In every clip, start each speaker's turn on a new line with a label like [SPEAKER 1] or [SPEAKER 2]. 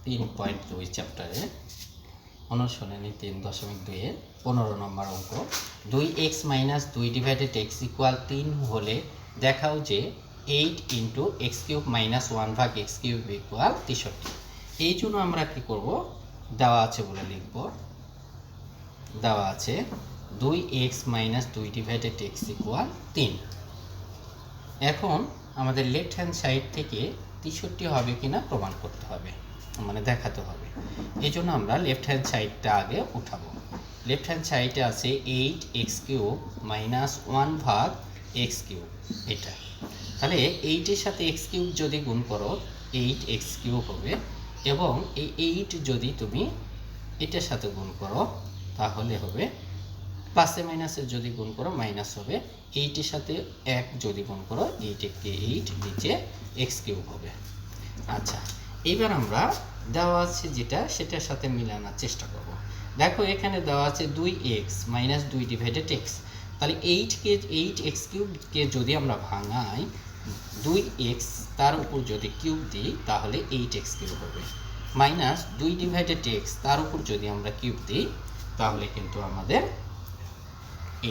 [SPEAKER 1] 3.2 চ্যাপ্টারে অনুশীলনী 3.2 15 নম্বর অঙ্ক 2x - 2 ডিভাইডেড x ইকুয়াল 3 হলে দেখাও যে 8 × x³ - 1 / x³ ইকুয়াল 63। এই জন্য আমরা কি করব, দেওয়া আছে বলে লিখব, দেওয়া আছে 2x - 2 ডিভাইডেড x ইকুয়াল 3। এখন আমাদের লেফট হ্যান্ড সাইড থেকে 63 হবে কিনা প্রমাণ করতে হবে, মানে দেখাতে হবে। এই জন্য আমরা লেফট হ্যান্ড সাইডটা আগে উঠাবো। লেফট হ্যান্ড সাইডে আছে 8x³ - 1 / x³ এটা। তাহলে 8 এর সাথে x³ যদি গুণ করো 8x³ হবে, এবং এই 8 যদি তুমি এটার সাথে গুণ করো তাহলে হবে, প্লাসে মাইনাসে যদি গুণ করো মাইনাস হবে। 8 এর সাথে 1 যদি গুণ করো 8 কে 8 নিচে x³ হবে। আচ্ছা, এবার আমরা দেওয়া আছে যেটা সেটার সাথে মিলানোর চেষ্টা করব। দেখো এখানে দেওয়া আছে 2x - 2 ডিভাইডেড x। তাহলে 8x³ কে যদি আমরা ভাঙাই 2x তার উপর যদি কিউব দিই তাহলে 8x³ হবে, মাইনাস 2 ডিভাইডেড x তার উপর যদি আমরা কিউব দিই তাহলে কিন্তু আমাদের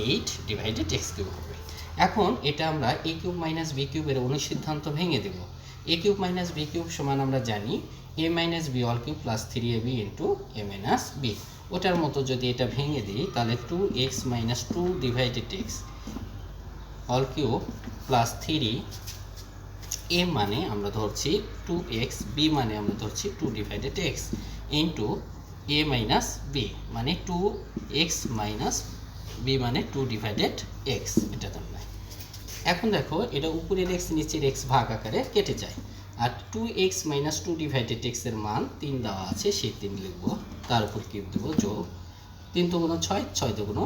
[SPEAKER 1] 8 ডিভাইডেড x³ হবে। এখন এটা আমরা a³ - b³ এর অনুসিদ্ধান্ত ভেঙে দেব। a³ - b³ সমান আমরা জানি a - b all cube plus 3ab into a - b। ওটার মতো যদি এটা ভেঙে দিই তাহলে 2x - 2 divided x all cube plus 3, a মানে আমরা ধরছি 2x, b মানে আমরা ধরছি 2 divided x into a - b মানে 2x - b মানে 2 ডিভাইডেড x। এটা তোমরা এখন দেখো এটা উপরের x নিচের x ভাগ আকারে কেটে যায়, আর 2x - 2 ডিভাইডেড x এর মান 3 দেওয়া আছে, সেই 3 লিখব, তার উপর কিউব দেব, যোগ 3 × 6 6 ×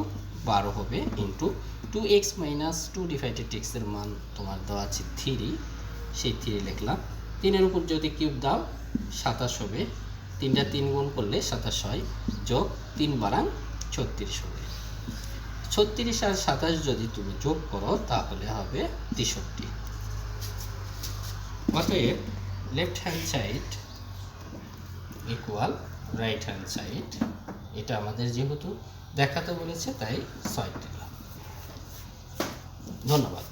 [SPEAKER 1] 12 হবে, ইন্টু 2x - 2 ডিভাইডেড x এর মান তোমার দেওয়া আছে 3, সেই 3 লিখলাম। 3 এর উপর যদি কিউব দাও 27 হবে, 3টা 3 গুণ করলে 27 হয়, যোগ 3 × 36 হবে। 36 আর 27 যদি তুমি যোগ করো তাহলে হবে 63। অতএব left hand side equal right hand side, এটা আমাদের যেহেতু দেখাতে বলেছে তাই 6 দিলাম। ধন্যবাদ।